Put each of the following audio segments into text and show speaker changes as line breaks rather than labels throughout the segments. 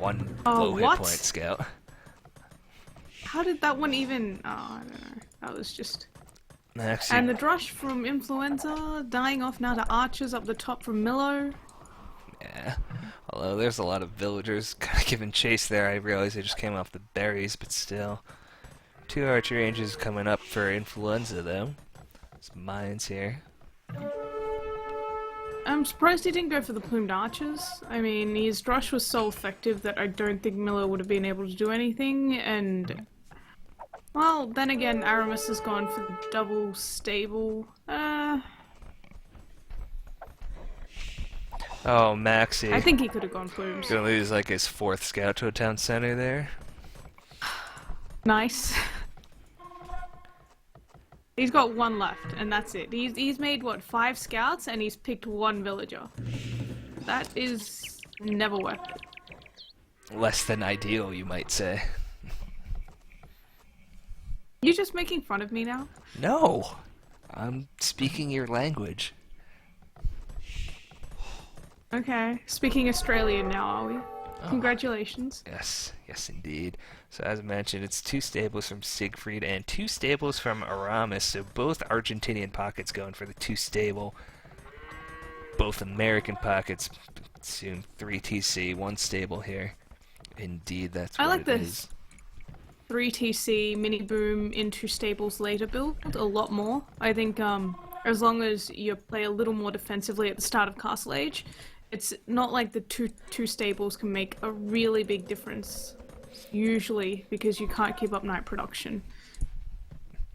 one
Oh,
low hit
what?
point scout.
How did that one even... Oh, I don't know. That was just...
Actually,
And the Drush from Influenza, dying off now to Archers up the top from Milo.
yeah. Although there's a lot of villagers kind of giving chase there. I realize they just came off the berries, but still. 2 archer ranges coming up for Influenza, though. Some mines here.
I'm surprised he didn't go for the Plumed Archers. I mean, his Drush was so effective that I don't think Milo would have been able to do anything, and... Well, then again, Aramis has gone for the double stable.
Oh, Maxi.
I think he could have gone Plumes.
Gonna lose like his 4th scout to a town center there.
Nice. He's got 1 left, and that's it. He's made, what, 5 scouts, and he's picked 1 villager. That is never worth it.
Less than ideal, you might say.
You just making fun of me now?
No! I'm speaking your language.
Okay. Speaking Australian now, are we?
Oh.
Congratulations.
Yes, yes indeed. So as I mentioned, it's 2 stables from Siegfried and 2 stables from Aramis, so both Argentinian pockets going for the 2 stable. Both American pockets, soon 3 TC, 1 stable here. Indeed, that's what
I like
it
this
is.
3 TC mini boom into stables later build a lot more. I think as long as you play a little more defensively at the start of Castle Age, it's not like the two stables can make a really big difference, usually, because you can't keep up night production.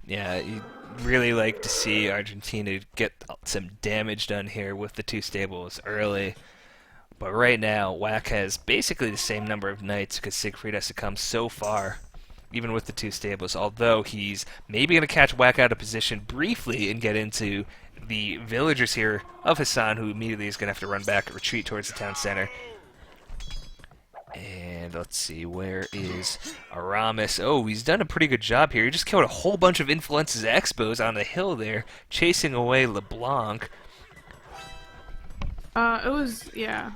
Yeah, you'd really like to see Argentina get some damage done here with the 2 stables early. But right now, Whack has basically the same number of knights because Siegfried has to come so far, even with the 2 stables, although he's maybe going to catch Whack out of position briefly and get into the villagers here of Hassan, who immediately is going to have to run back and retreat towards the town center. And let's see, where is Aramis? Oh, he's done a pretty good job here. He just killed a whole bunch of Influenza's Expos on the hill there, chasing away LeBlanc.
It was, yeah.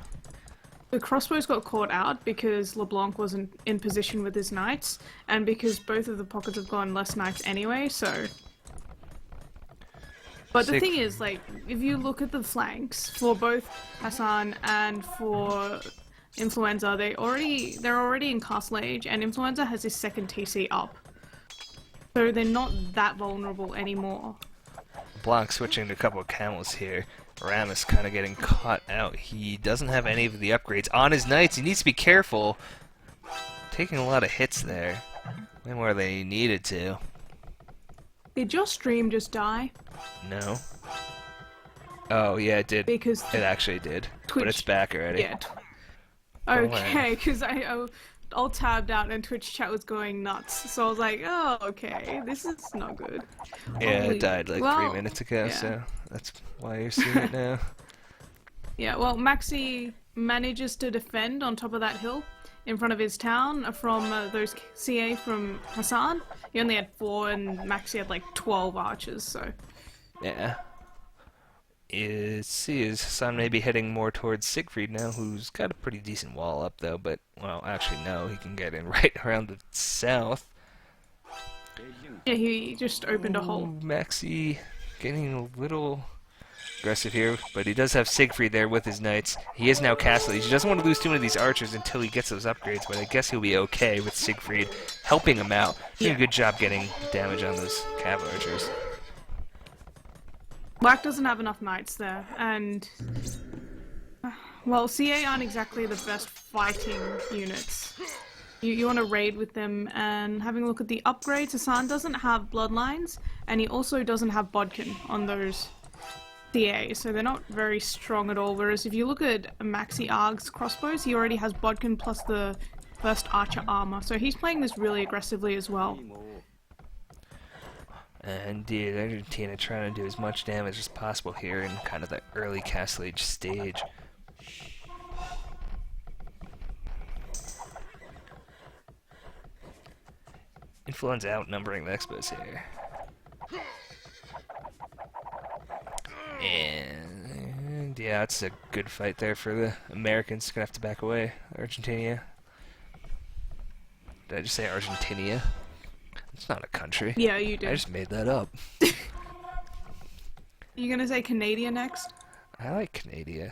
The crossbows got caught out because LeBlanc wasn't in position with his knights, and because both of the pockets have gone less knights anyway, so... But the thing is, like, if you look at the flanks for both Hassan and for Influenza, they're already in Castle Age, and Influenza has his 2nd TC up. So they're not that vulnerable anymore.
Blanc switching to a couple of camels here. Aramis kind of getting caught out. He doesn't have any of the upgrades on his knights. He needs to be careful. Taking a lot of hits there. Way more than he needed to.
Did your stream just die?
No. Oh, yeah, it did.
Because
it actually did.
Twitch,
but it's back already.
Yeah. Okay, because I all tabbed out and Twitch chat was going nuts. So I was like, oh, okay, this is not good.
Yeah, it died like 3 minutes ago,
yeah.
so that's why you're seeing it now.
Yeah, well, Maxi manages to defend on top of that hill in front of his town from those CA from Hassan. He only had 4 and Maxi had like 12 archers, so...
Yeah. His son may be heading more towards Siegfried now, who's got a pretty decent wall up, though, but, well, actually, no, he can get in right around the south.
Yeah, he just opened a hole.
Maxi getting a little aggressive here, but he does have Siegfried there with his knights. He is now Castle Age. He doesn't want to lose too many of these archers until he gets those upgrades, but I guess he'll be okay with Siegfried helping him out. Doing a good job getting damage on those cav archers.
Black doesn't have enough knights there, and... Well, CA aren't exactly the best fighting units. You want to raid with them, and having a look at the upgrades, Hassan doesn't have bloodlines, and he also doesn't have bodkin on those CA, so they're not very strong at all, whereas if you look at Maxi Arg's crossbows, he already has bodkin plus the first archer armor, so he's playing this really aggressively as well.
Indeed, Argentina trying to do as much damage as possible here in kind of the early Castle Age stage. Influenza outnumbering the Expos here. And yeah, it's a good fight there for the Americans. Gonna have to back away, Argentina. Did I just say Argentina? It's not a country.
Yeah, you
I
did.
just made that up.
You gonna say Canada next?
I like Canada.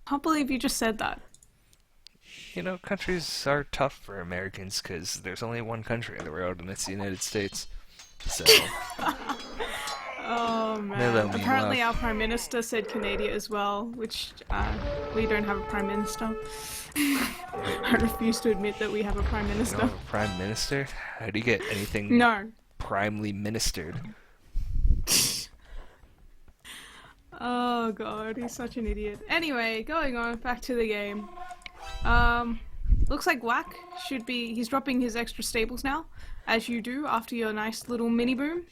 Can't believe you just said that.
You know, countries are tough for Americans because there's only one country in the world, and it's the United States. So,
Oh
Milo,
man. Apparently
meanwhile.
our Prime Minister said Canada as well, which we don't have a Prime Minister. I refuse to admit that we have a Prime
You
Minister.
don't have a prime minister? How do you get anything
No.
primely ministered?
Oh god, he's such an idiot. Anyway, going on, back to the game. Looks like Whack he's dropping his extra stables now, as you do after your nice little mini boom.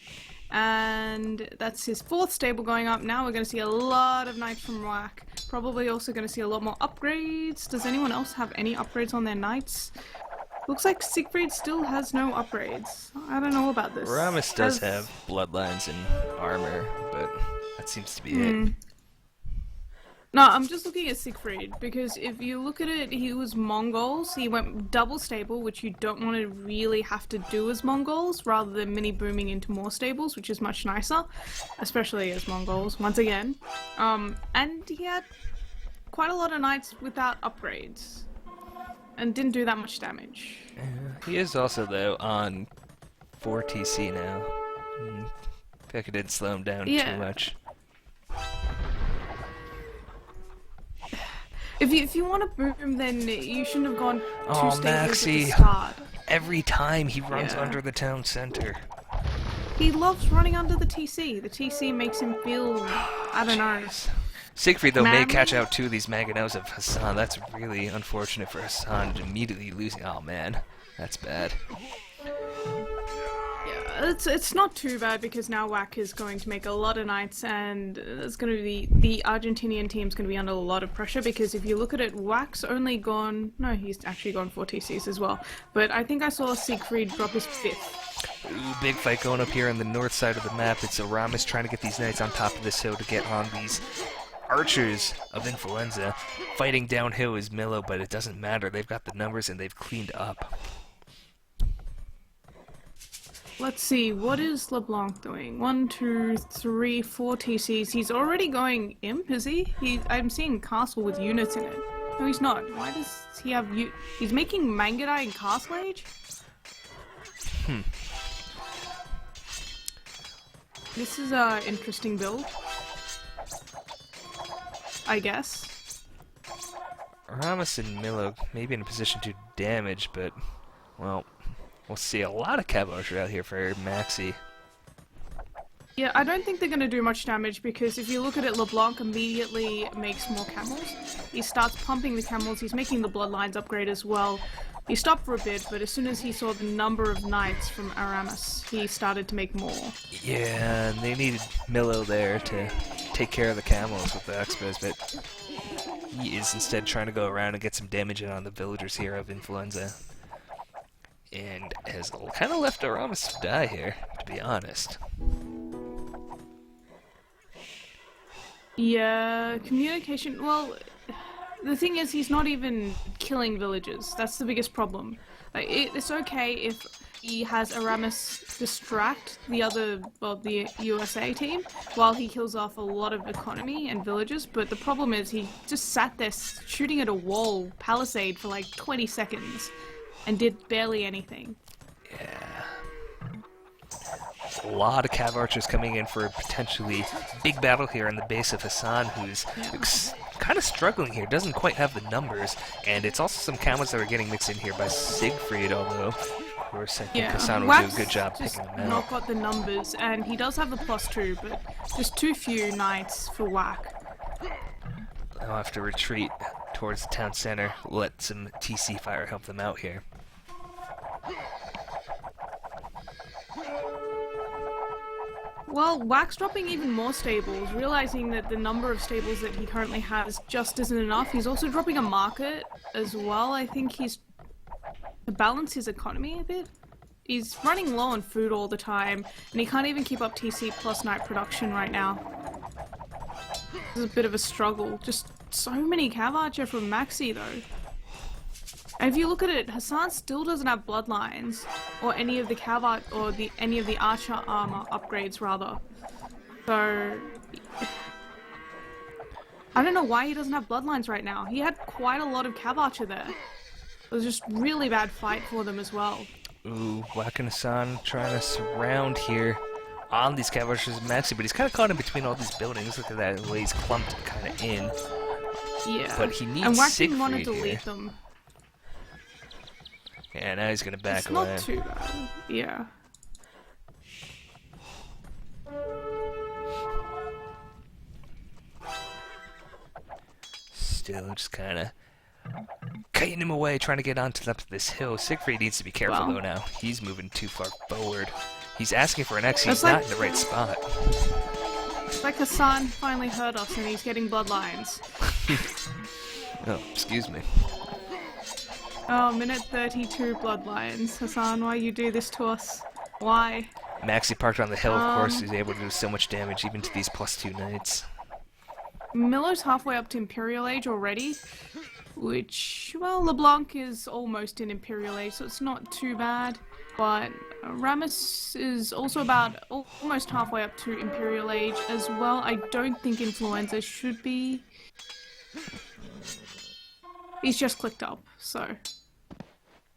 And that's his 4th stable going up. Now we're going to see a lot of knights from Whack. Probably also going to see a lot more upgrades. Does anyone else have any upgrades on their knights? Looks like Siegfried still has no upgrades. I don't know about this.
Ramus does have bloodlines and armor, but that seems to be
Hmm.
it.
No, I'm just looking at Siegfried, because if you look at it, he was Mongols. He went double stable, which you don't want to really have to do as Mongols, rather than mini booming into more stables, which is much nicer, especially as Mongols, once again. And he had quite a lot of knights without upgrades, and didn't do that much damage.
He is also, though, on 4 TC now. I feel like it didn't slow him down
Yeah.
too much.
If you want to boom, then you shouldn't have gone 2
Oh,
stables at the
Maxi.
start.
Every time he runs
Yeah.
under the town center.
He loves running under the TC. The TC makes him feel, I don't know.
Siegfried, though, may
Manly?
catch out 2 of these Mangonels of Hassan. That's really unfortunate for Hassan, immediately losing. Oh, man. That's bad.
Yeah, it's not too bad because now Whack is going to make a lot of knights, and it's going to be the Argentinian team's going to be under a lot of pressure because if you look at it, Whack's only gone. No, he's actually gone 4 TCs as well. But I think I saw Siegfried drop his 5th.
Ooh, big fight going up here on the north side of the map. It's Aramis trying to get these knights on top of this hill to get on these archers of Influenza. Fighting downhill is Milo, but it doesn't matter. They've got the numbers and they've cleaned up.
Let's see, what is LeBlanc doing? 1, 2, 3, 4 TCs. He's already going Imp, is he? I'm seeing Castle with units in it. No, he's not. Why does he have He's making Mangadai and Castle Age? This is a interesting build. I guess.
Aramis and Milo may be in a position to damage, but, well, we'll see. A lot of cavalry out here for Maxi.
Yeah, I don't think they're going to do much damage because if you look at it, LeBlanc immediately makes more camels. He starts pumping the camels, he's making the bloodlines upgrade as well. He stopped for a bit, but as soon as he saw the number of knights from Aramis, he started to make more.
Yeah, and they needed Milo there to take care of the camels with the expos, but he is instead trying to go around and get some damage in on the villagers here of Influenza. And has kind of left Aramis to die here, to be honest.
Yeah, communication, well, the thing is he's not even killing villagers. That's the biggest problem. Like, it's okay if he has Aramis distract the USA team while he kills off a lot of economy and villagers, but the problem is he just sat there shooting at a wall palisade for like 20 seconds and did barely anything.
Yeah. A lot of cav archers coming in for a potentially big battle here on the base of Hassan, who's kind of struggling here, doesn't quite have the numbers, and it's also some camels that are getting mixed in here by Siegfried, although, of course, I think Hassan will do a good job
just
picking them
not
out.
got the numbers, and he does have the +2, but just too few knights for Whack.
They'll have to retreat towards the town center, let some TC fire help them out here.
Well, Whack's dropping even more stables, realizing that the number of stables that he currently has just isn't enough. He's also dropping a market as well. I think he's to balance his economy a bit. He's running low on food all the time, and he can't even keep up TC plus night production right now. This is a bit of a struggle. Just so many Cav Archer from Maxi though. And if you look at it, Hassan still doesn't have bloodlines or any of the Cav Art or any of the Archer armor upgrades rather. So I don't know why he doesn't have bloodlines right now. He had quite a lot of Cav Archer there. It was just really bad fight for them as well.
Ooh, Whack and Hassan trying to surround here on these Cav Archers of Maxi, but he's kind of caught in between all these buildings. Look at that, the way he's clumped kind of in.
Yeah.
But he needs
and Whack
Siegfried
didn't want to
here.
delete them.
Yeah, now he's gonna back
It's
away.
not too bad. Yeah.
Still just kind of kiting him away, trying to get onto up this hill. Siegfried needs to be careful though now. He's moving too far forward. He's asking for an X, he's not in the right spot.
It's like Hassan finally heard us and he's getting bloodlines.
Oh, excuse me.
Oh, minute 32 bloodlines. Hassan, why you do this to us? Why?
Maxi parked on the hill, of course. He's able to do so much damage even to these +2 knights.
Miller's halfway up to Imperial Age already, which, well, LeBlanc is almost in Imperial Age, so it's not too bad. But Ramus is also about almost halfway up to Imperial Age as well. I don't think Influenza should be. He's just clicked up, so.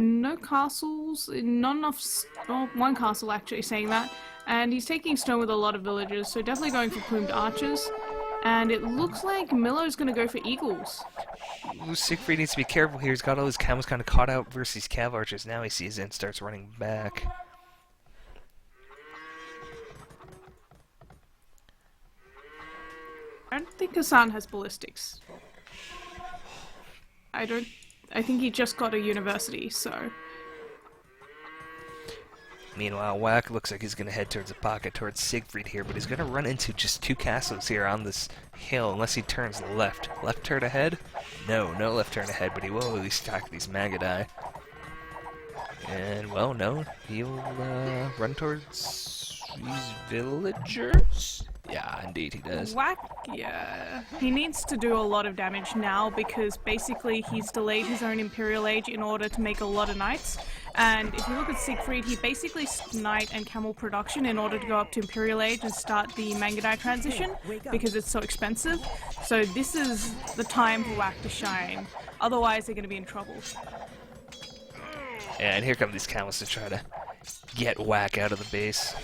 No castles, not enough. Oh, one castle actually saying that. And he's taking stone with a lot of villagers, so definitely going for plumed archers. And it looks like Miller's gonna go for eagles.
Ooh, Siegfried needs to be careful here. He's got all his camos kind of caught out versus Cav Archers. Now he sees it and starts running back.
I don't think Hassan has ballistics. I think he just got a university, so.
Meanwhile, Whack looks like he's going to head towards the pocket, towards Siegfried here, but he's going to run into just 2 castles here on this hill, unless he turns left. Left turn ahead? No, no left turn ahead, but he will at least attack these Magadai. And, well, no, he'll run towards these villagers? Yeah, indeed he does.
Whack, yeah. He needs to do a lot of damage now because basically he's delayed his own Imperial Age in order to make a lot of knights. And if you look at Siegfried, he basically skipped knight and camel production in order to go up to Imperial Age and start the Mangadai transition because it's so expensive. So this is the time for Whack to shine. Otherwise they're going to be in trouble.
And here come these camels to try to get Whack out of the base.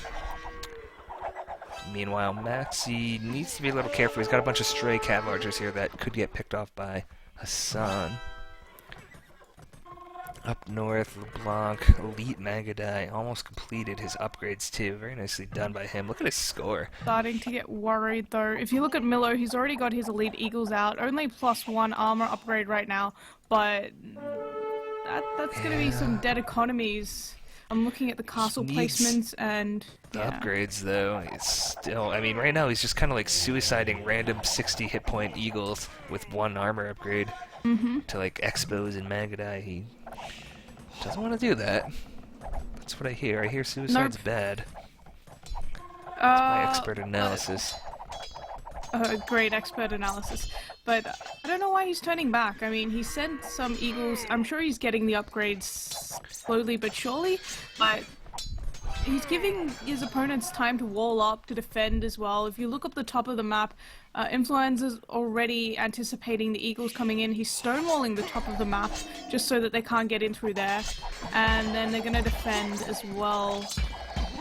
Meanwhile, Maxi needs to be a little careful. He's got a bunch of stray Cav Archers here that could get picked off by Hassan. Up north, LeBlanc, Elite Magadai, almost completed his upgrades too. Very nicely done by him. Look at his score.
Starting to get worried though. If you look at Milo, he's already got his Elite Eagles out. Only +1 armor upgrade right now, but that's going to be some dead economies. I'm looking at the castle placements and
the upgrades though. It's still, I mean, right now he's just kind of like suiciding random 60 hit point eagles with 1 armor upgrade to like expos and Magadai. He doesn't want to do that. That's what I hear. I hear suicide's bad. That's my expert analysis.
Great expert analysis. But I don't know why he's turning back. I mean, he sent some eagles. I'm sure he's getting the upgrades slowly but surely, but he's giving his opponents time to wall up, to defend as well. If you look up the top of the map, Influenza's already anticipating the eagles coming in. He's stonewalling the top of the map just so that they can't get in through there. And then they're going to defend as well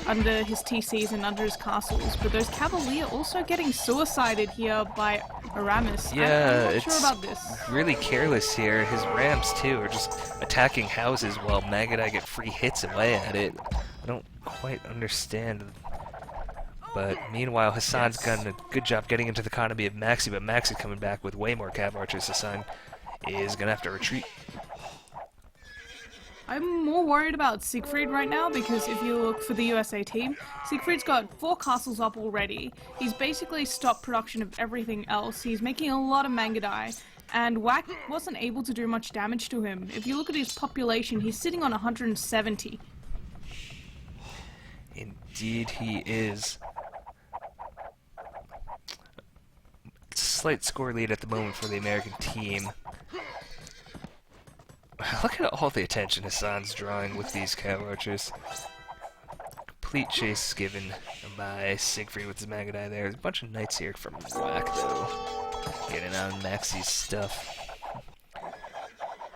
under his TCs and under his castles. But those Cavalier also getting suicided here by Aramis.
Yeah,
I'm not
it's
sure about this.
really careless here. His Rams too are just attacking houses while Magadai get free hits away at it. I don't quite understand. But meanwhile, Hassan's done a good job getting into the economy of Maxi, but Maxi coming back with way more Cav Archers. Hassan is going to have to retreat.
I'm more worried about Siegfried right now because if you look for the USA team, Siegfried's got 4 castles up already. He's basically stopped production of everything else. He's making a lot of Mangadai, and Whack wasn't able to do much damage to him. If you look at his population, he's sitting on 170.
Indeed he is. slight score lead at the moment for the American team. Look at all the attention Hassan's drawing with these cow archers. Complete chase given by Siegfried with his Magadai there. There's a bunch of knights here from Whack, though. Getting on Maxi's stuff.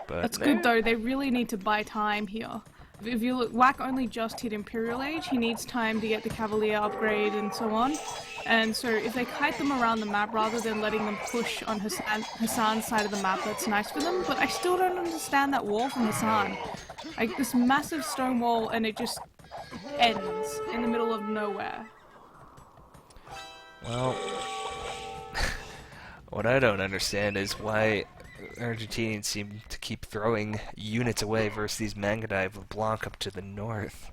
But
That's good, though. They really need to buy time here. If you look, Whack only just hit Imperial Age. He needs time to get the Cavalier upgrade and so on. And so if they kite them around the map rather than letting them push on Hassan's side of the map, that's nice for them. But I still don't understand that wall from Hassan. Like, this massive stone wall, and it just ends in the middle of nowhere.
Well, what I don't understand is why Argentinians seem to keep throwing units away versus these Magadai of LeBlanc up to the north.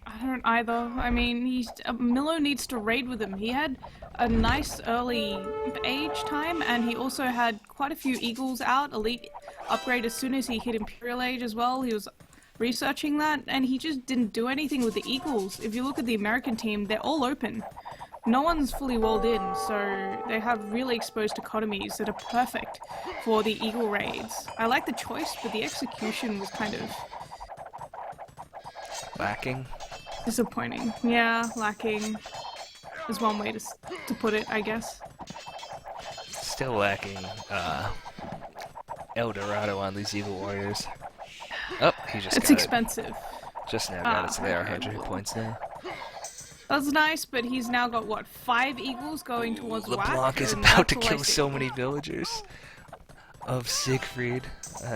I don't either. I mean, Milo needs to raid with him. He had a nice early age time, and he also had quite a few Eagles out, elite upgrade as soon as he hit Imperial Age as well. He was researching that, and he just didn't do anything with the Eagles. If you look at the American team, they're all open. No one's fully walled in, so they have really exposed economies that are perfect for the Eagle raids. I like the choice, but the execution was kind of
Lacking?
disappointing. Yeah, lacking is one way to put it, I guess.
Still lacking El Dorado on these Eagle Warriors. Oh, he just
It's
got
expensive.
it. Just now got it, so they are
okay,
100 hit
well.
points now.
That's nice, but he's now got, what, 5 Eagles going towards Whack?
LeBlanc is
and
about to
that's all I
kill
see.
so many villagers of Siegfried.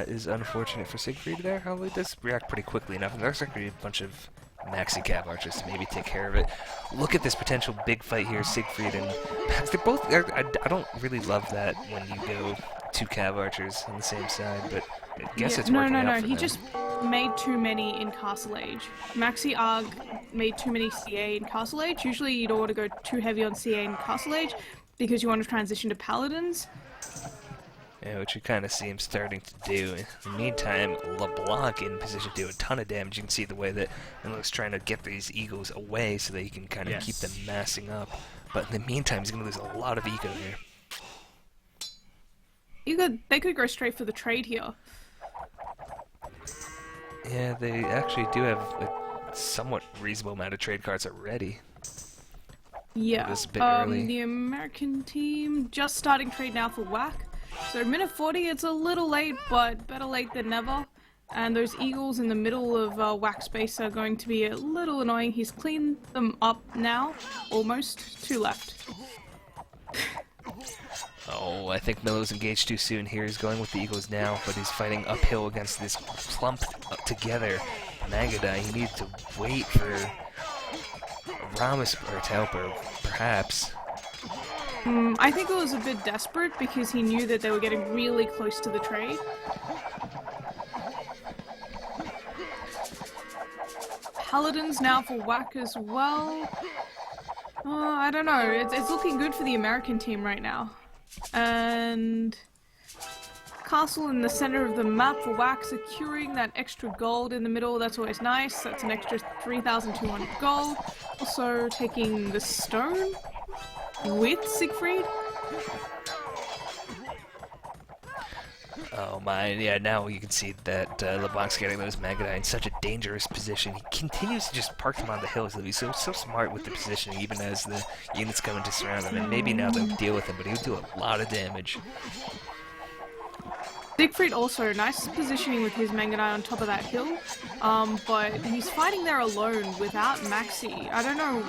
Is unfortunate for Siegfried there. However, he does react pretty quickly enough, and there's going to be a bunch of Maxi Cav archers to maybe take care of it. Look at this potential big fight here, Siegfried and Max. They're both. I don't really love that when you go 2 Cav archers on the same side, but I guess it's working out for
He
them.
just made too many in Castle Age. Maxi Arg made too many CA in Castle Age. Usually you don't want to go too heavy on CA in Castle Age because you want to transition to Paladins.
Yeah, which you kind of see him starting to do. In the meantime, LeBlanc in position to do a ton of damage. You can see the way that Milo's trying to get these Eagles away so that he can kind of keep them massing up. But in the meantime, he's going to lose a lot of eco here.
They could go straight for the trade here.
Yeah, they actually do have a somewhat reasonable amount of trade cards already.
Yeah.
This bit early.
The American team just starting trade now for Whack. So minute 40, it's a little late, but better late than never. And those Eagles in the middle of Whack space are going to be a little annoying. He's cleaned them up now, almost. 2 left.
Oh, I think Milo's engaged too soon here. He's going with the Eagles now, but he's fighting uphill against this clumped together Magadai. He needs to wait for Ramos or to help her, perhaps.
I think it was a bit desperate because he knew that they were getting really close to the trade. Paladins now for Whack as well. I don't know. It's looking good for the American team right now. And castle in the center of the map for Whack, securing that extra gold in the middle. That's always nice. That's an extra 3,200 gold. Also taking the stone with Siegfried.
Oh my, yeah, now you can see that LeBlanc's getting those Magadai in such a dangerous position. He continues to just park them on the hills, though. He's so smart with the positioning, even as the units come in to surround him. And maybe now they'll deal with him, but he'll do a lot of damage.
Siegfried also, nice positioning with his Magadai on top of that hill, but he's fighting there alone without Maxi. I don't know,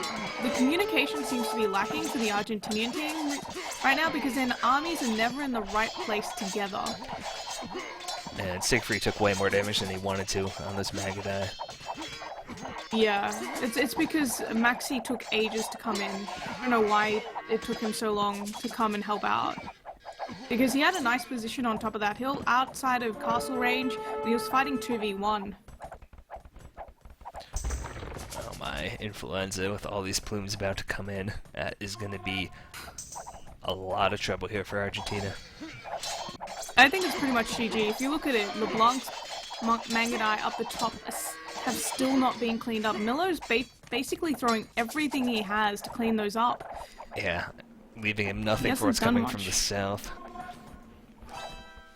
the communication seems to be lacking for the Argentinian team right now because their armies are never in the right place together.
And Siegfried took way more damage than he wanted to on this Magadai.
Yeah, it's because Maxi took ages to come in. I don't know why it took him so long to come and help out. Because he had a nice position on top of that hill, outside of castle range, but he was fighting 2v1.
Oh my, Influenza with all these plumes about to come in is going to be a lot of trouble here for Argentina.
I think it's pretty much GG. If you look at it, LeBlanc's Magadai up the top have still not been cleaned up. Milo's basically throwing everything he has to clean those up.
Yeah, leaving him
He
nothing for
hasn't
what's
done
coming from the
much.
south.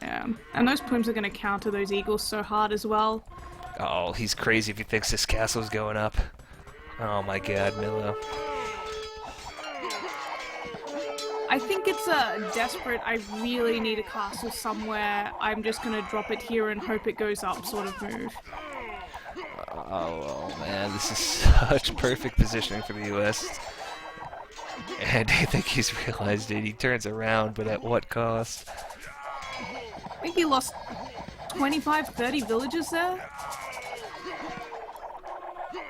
Yeah, and those plumes are going to counter those eagles so hard as well.
Oh, he's crazy if he thinks this castle's going up. Oh my god, Milo.
I think it's a desperate, I really need a castle somewhere, I'm just going to drop it here and hope it goes up sort of move.
Oh man, this is such perfect positioning for the US. And I think he's realized it. He turns around, but at what cost?
I think he lost 25, 30 villages there.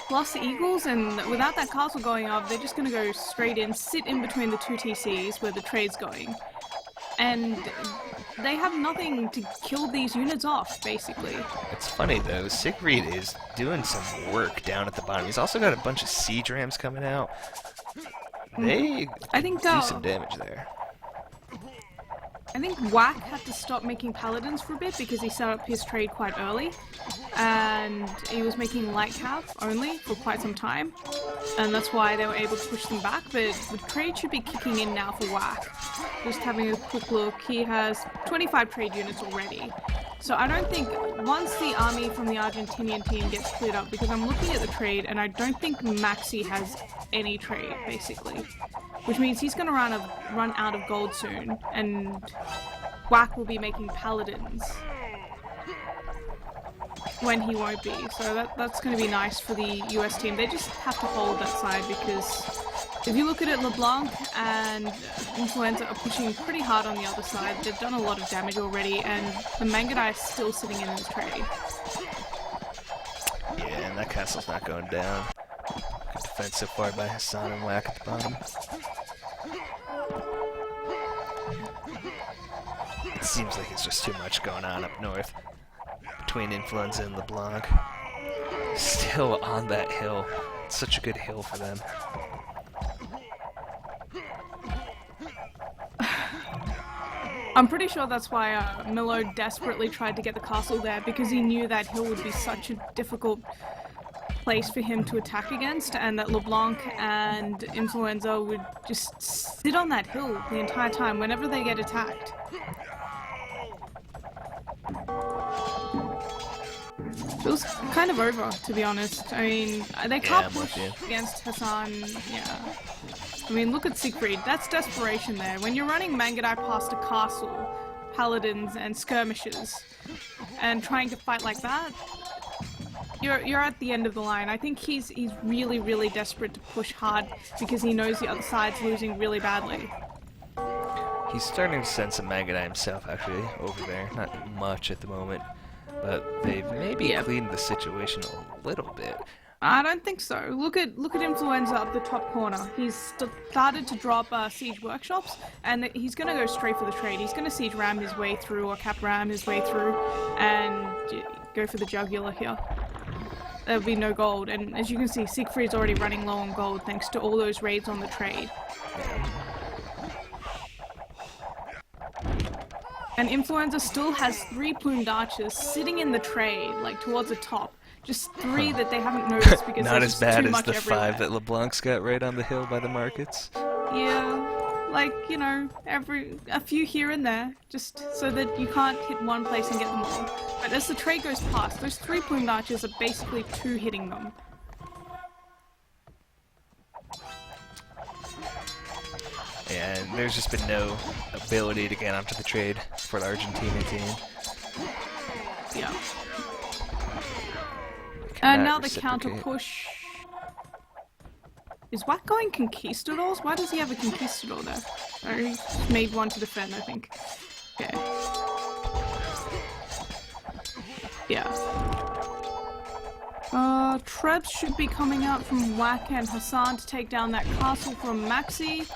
Plus the eagles, and without that castle going up, they're just going to go straight in, sit in between the two TCs where the trade's going. And they have nothing to kill these units off, basically.
It's funny though, Siegfried is doing some work down at the bottom. He's also got a bunch of siege rams coming out. They
I think
do some damage there.
I think Whack had to stop making paladins for a bit because he set up his trade quite early, and he was making light cav only for quite some time, and that's why they were able to push them back. But the trade should be kicking in now for Whack. Just having a quick look, he has 25 trade units already. So I don't think, once the army from the Argentinian team gets cleared up, because I'm looking at the trade and I don't think Maxi has any trade, basically. Which means he's going to run out of gold soon, and Whack will be making paladins when he won't be. So that's going to be nice for the US team. They just have to hold that side, because if you look at it, LeBlanc and Influenza are pushing pretty hard on the other side. They've done a lot of damage already, and the Mangudai is still sitting in his trade.
Yeah, and that castle's not going down. Good defense so far by Hassan and Whack at the bottom. It seems like it's just too much going on up north between Influenza and LeBlanc. Still on that hill. It's such a good hill for them.
I'm pretty sure that's why Milo desperately tried to get the castle there, because he knew that hill would be such a difficult place for him to attack against, and that LeBlanc and Influenza would just sit on that hill the entire time whenever they get attacked. Feels kind of over, to be honest. I mean, they can't push against Hassan, yeah. I mean, look at Siegfried. That's desperation there. When you're running Mangudai past a castle, paladins, and skirmishes, and trying to fight like that, you're at the end of the line. I think he's really, really desperate to push hard because he knows the other side's losing really badly.
He's starting to send some Mangudai himself, actually, over there. Not much at the moment, but they've maybe cleaned the situation a little bit.
I don't think so. Look at Influenza up the top corner. He's started to drop siege workshops, and he's going to go straight for the trade. He's going to siege ram his way through, or cap ram his way through, and go for the jugular here. There'll be no gold, and as you can see, Siegfried's already running low on gold thanks to all those raids on the trade. And Influenza still has 3 plumed archers sitting in the trade, like towards the top. Just 3 that they haven't noticed because
not as bad
too
as
much
the
everywhere.
5 that LeBlanc's got right on the hill by the markets.
Yeah, like, you know, a few here and there, just so that you can't hit one place and get them all. But as the trade goes past, those 3 plumed archers are basically 2 hitting them.
Yeah, and there's just been no ability to get onto the trade for the Argentina team.
Yeah. And now the counter push. Is Whack going conquistadors? Why does he have a conquistador there? Or he made one to defend, I think. Okay. Yeah. Trebs should be coming out from Whack and Hassan to take down that castle from Maxi.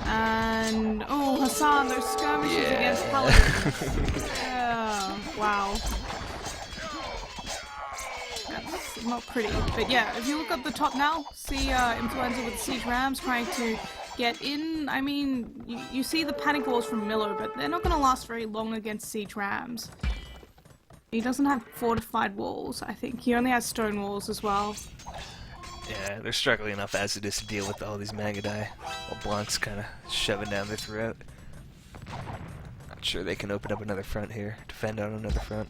And oh, Hassan, those skirmishes against paladins. Yeah, wow. That's not pretty. But yeah, if you look up the top now, see Influenza with siege rams trying to get in. I mean, you see the panic walls from Milo, but they're not going to last very long against siege rams. He doesn't have fortified walls, I think. He only has stone walls as well.
Yeah, they're struggling enough as it is to deal with all these Mangudai, while Blanc's kind of shoving down their throat. Not sure they can open up another front here, defend on another front.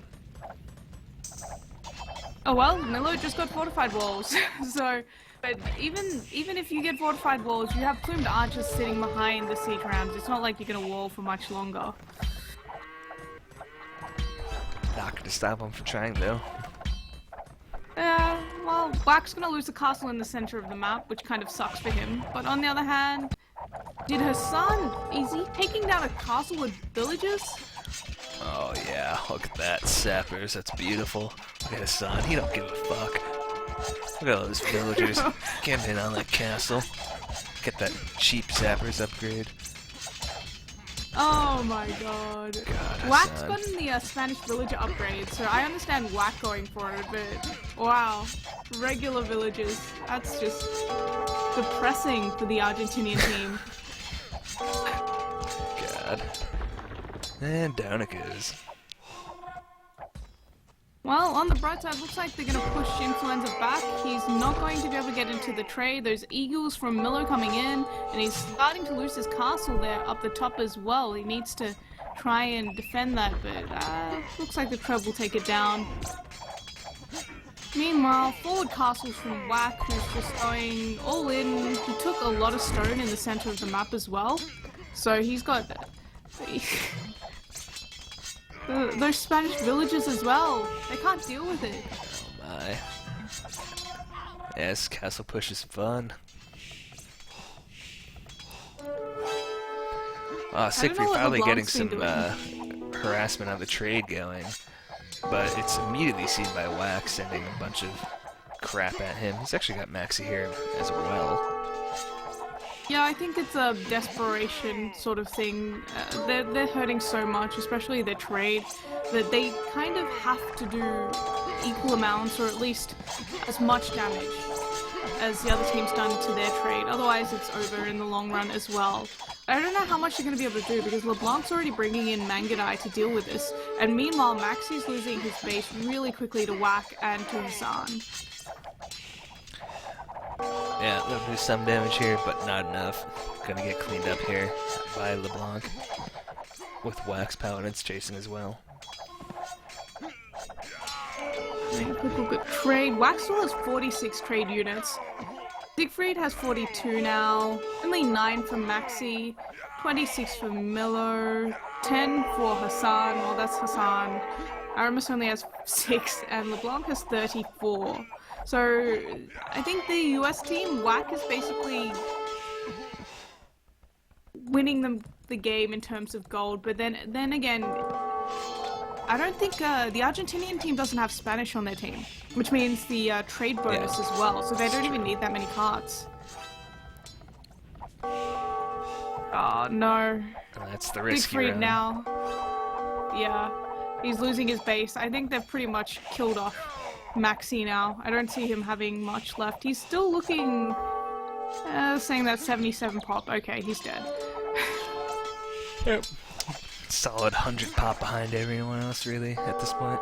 Oh well, Milo just got fortified walls, so. But even if you get fortified walls, you have plumed archers sitting behind the siege rams. It's not like you're gonna wall for much longer.
Not gonna stop them from trying though.
Yeah, well, Black's gonna lose the castle in the center of the map, which kind of sucks for him. But on the other hand, did Hassan, is he taking down a castle with villagers?
Oh yeah, look at that, sappers, that's beautiful. Look at Hassan, he don't give a fuck. Look at all those villagers getting in on that castle. Get that cheap sappers upgrade.
Oh my god. Whack's gotten the Spanish villager upgrade, so I understand Whack going for it, but wow, regular villagers, that's just depressing for the Argentinian team.
God. And down it goes.
Well, on the bright side, looks like they're going to push Influenza back. He's not going to be able to get into the trade. There's eagles from Milo coming in, and he's starting to lose his castle there up the top as well. He needs to try and defend that, but looks like the Treb will take it down. Meanwhile, forward castles from Whack, who's just going all in. He took a lot of stone in the center of the map as well, so he's got... those Spanish villages as well. They can't deal with it.
Oh my. Yes, castle push is fun. Siegfried finally getting some harassment on the trade going, but it's immediately seen by Wax sending a bunch of crap at him. He's actually got Maxi here as well.
Yeah, I think it's a desperation sort of thing. They're hurting so much, especially their trade, that they kind of have to do equal amounts, or at least as much damage as the other team's done to their trade. Otherwise, it's over in the long run as well. I don't know how much they're going to be able to do, because LeBlanc's already bringing in Mangudai to deal with this, and meanwhile, Maxi's losing his base really quickly to Whack and to Hassan.
Yeah, they'll do some damage here, but not enough. Gonna get cleaned up here by LeBlanc. With Wax Paladins chasing as well.
Quick look at trade. Wax still has 46 trade units. Siegfried has 42 now. Only 9 from Maxi. 26 for Miller. 10 for Hassan. Well, that's Hassan. Aramis only has 6, and LeBlanc has 34. So, I think the US team, Whack, is basically winning the game in terms of gold, but then again, I don't think the Argentinian team doesn't have Spanish on their team, which means the trade bonus as well, so they don't even need that many cards. Oh no.
That's the risky
Siegfried
round.
now. Yeah, he's losing his base. I think they've pretty much killed off Maxi now. I don't see him having much left. He's still looking... saying that 77 pop. Okay, he's dead.
Yep. Solid 100 pop behind everyone else, really, at this point.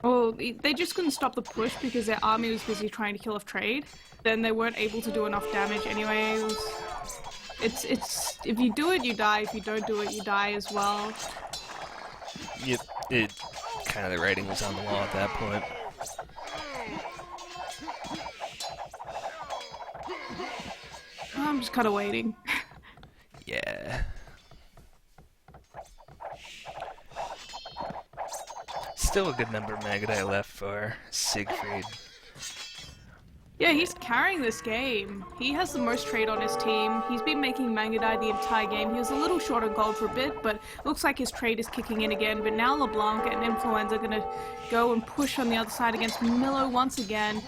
Well, they just couldn't stop the push because their army was busy trying to kill off trade. Then they weren't able to do enough damage anyway. It's if you do it, you die. If you don't do it, you die as well.
Yep, kind of the writing was on the wall at that point.
I'm just kind of waiting.
Yeah. Still a good number of Mangudai left for Siegfried.
Yeah, he's carrying this game. He has the most trade on his team. He's been making Mangudai the entire game. He was a little short on gold for a bit, but looks like his trade is kicking in again. But now LeBlanc and Influenza are going to go and push on the other side against Milo once again.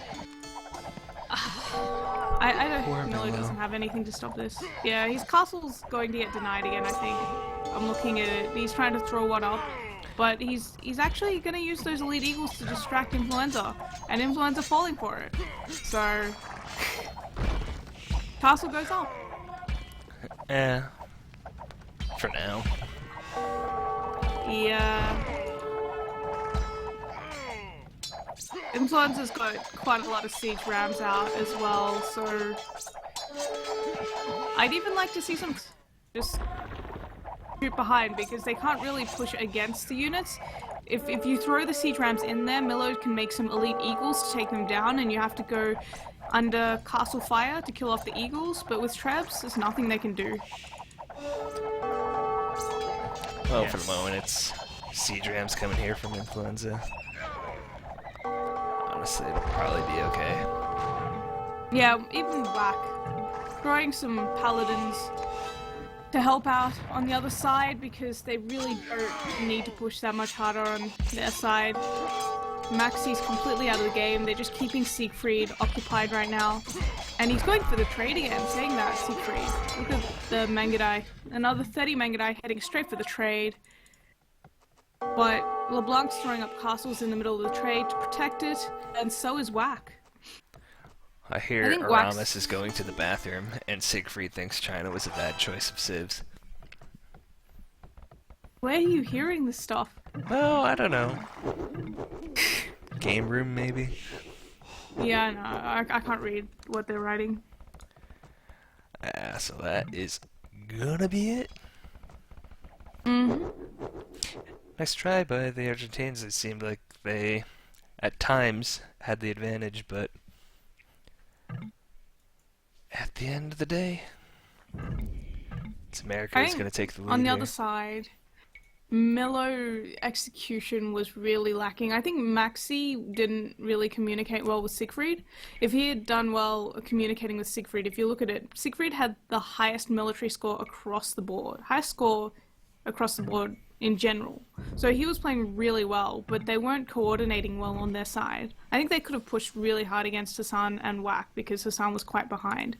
I don't... Milo doesn't have anything to stop this. Yeah, his castle's going to get denied again, I think. I'm looking at it. He's trying to throw one up. But he's actually going to use those elite eagles to distract Influenza, and Influenza falling for it. So, castle goes up.
For now.
Yeah. Influenza's got quite a lot of siege rams out as well, so I'd even like to see some just shoot behind because they can't really push against the units. If you throw the siege rams in there, Milo can make some elite eagles to take them down, and you have to go under castle fire to kill off the eagles. But with Trebs, there's nothing they can do.
Well, for the moment, it's siege rams coming here from Influenza. Honestly, it'll probably be okay.
Yeah, even Whack throwing some paladins to help out on the other side because they really don't need to push that much harder on their side. Maxi's completely out of the game. They're just keeping Siegfried occupied right now. And he's going for the trade again, saying that, Siegfried. Look at the Mangudai. Another 30 Mangudai heading straight for the trade. But LeBlanc's throwing up castles in the middle of the trade to protect it, and so is Whack.
I hear Aramis is going to the bathroom, and Siegfried thinks China was a bad choice of civs.
Where are you hearing this stuff?
Well, I don't know. Game room, maybe?
Yeah, no, I can't read what they're writing.
So that is gonna be it.
Mm-hmm.
Nice try by the Argentines. It seemed like they, at times, had the advantage, but at the end of the day, it's America that's going to take the lead
on the
here.
other side, Milo execution was really lacking. I think Maxi didn't really communicate well with Siegfried. If he had done well communicating with Siegfried, if you look at it, Siegfried had the highest military score across the board. Highest score across the board in general. So he was playing really well, but they weren't coordinating well on their side. I think they could have pushed really hard against Hassan and Whack because Hassan was quite behind.